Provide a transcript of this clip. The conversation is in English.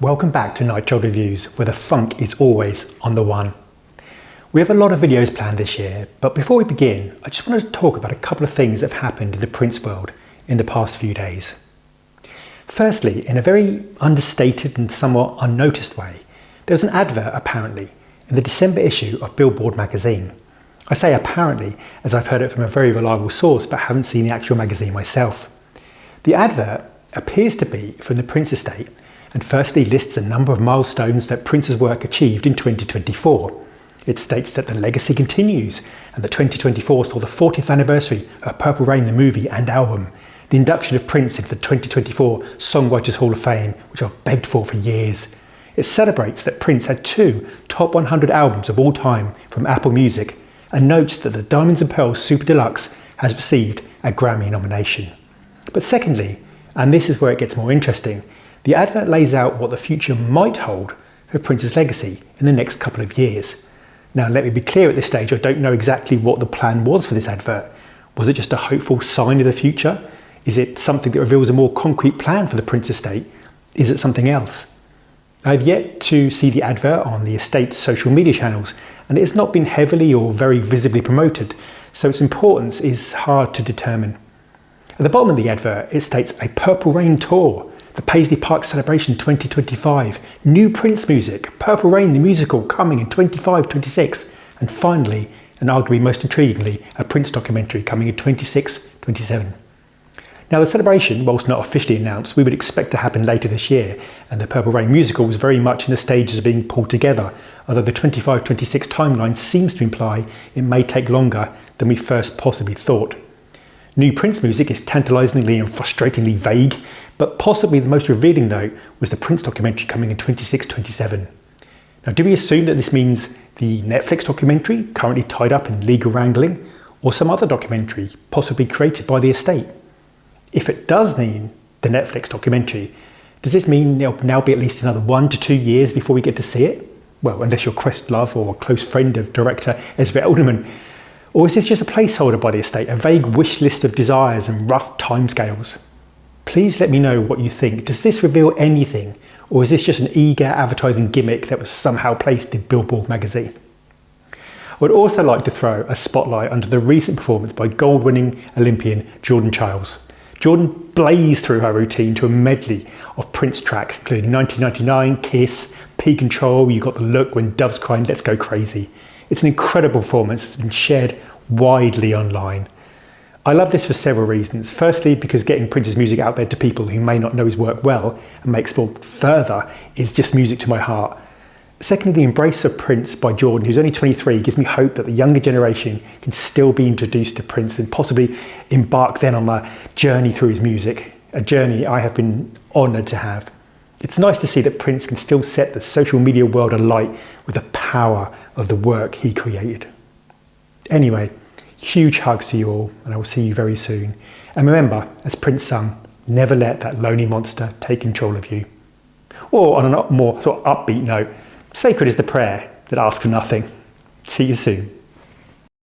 Welcome back to Night Child Reviews, where the funk is always on the one. We have a lot of videos planned this year, but before we begin, I just wanted to talk about a couple of things that have happened in the Prince world in the past few days. Firstly, in a very understated and somewhat unnoticed way, there was an advert apparently in the December issue of Billboard Magazine. I say apparently as I've heard it from a very reliable source but haven't seen the actual magazine myself. The advert appears to be from the Prince estate and firstly lists a number of milestones that Prince's work achieved in 2024. It states that the legacy continues and that 2024 saw the 40th anniversary of Purple Rain the movie and album, the induction of Prince into the 2024 Songwriters Hall of Fame, which I've begged for years. It celebrates that Prince had 2 top 100 albums of all time from Apple Music and notes that the Diamonds and Pearls Super Deluxe has received a Grammy nomination. But secondly, and this is where it gets more interesting, the advert lays out what the future might hold for Prince's legacy in the next couple of years. Now, let me be clear at this stage, I don't know exactly what the plan was for this advert. Was it just a hopeful sign of the future? Is it something that reveals a more concrete plan for the Prince estate? Is it something else? I've yet to see the advert on the estate's social media channels, and it has not been heavily or very visibly promoted, so its importance is hard to determine. At the bottom of the advert, it states a Purple Rain tour, the Paisley Park Celebration 2025, new Prince music, Purple Rain the musical coming in 25-26, and finally, and arguably most intriguingly, a Prince documentary coming in 26-27. Now, the celebration, whilst not officially announced, we would expect to happen later this year, and the Purple Rain musical was very much in the stages of being pulled together, although the 25-26 timeline seems to imply it may take longer than we first possibly thought. New Prince music is tantalisingly and frustratingly vague, but possibly the most revealing note was the Prince documentary coming in 26-27. Now, do we assume that this means the Netflix documentary, currently tied up in legal wrangling, or some other documentary, possibly created by the estate? If it does mean the Netflix documentary, does this mean there'll now be at least another 1 to 2 years before we get to see it? Well, unless you're Questlove or a close friend of director Ezra Elderman. Or is this just a placeholder by the estate, a vague wish list of desires and rough timescales? Please let me know what you think. Does this reveal anything? Or is this just an eager advertising gimmick that was somehow placed in Billboard Magazine? I would also like to throw a spotlight under the recent performance by gold-winning Olympian Jordan Chiles. Jordan blazed through her routine to a medley of Prince tracks, including 1999, Kiss, P Control, You Got the Look, When Doves Cry, and Let's Go Crazy. It's an incredible performance that's been shared widely online. I love this for several reasons. Firstly, because getting Prince's music out there to people who may not know his work well and may explore further is just music to my heart. Secondly, the embrace of Prince by Jordan, who's only 23, gives me hope that the younger generation can still be introduced to Prince and possibly embark then on a journey through his music, a journey I have been honoured to have. It's nice to see that Prince can still set the social media world alight with the power of the work he created. Anyway, huge hugs to you all, and I will see you very soon. And remember, as Prince sung, never let that lonely monster take control of you. Or on a more sort of upbeat note, sacred is the prayer that asks for nothing. See you soon.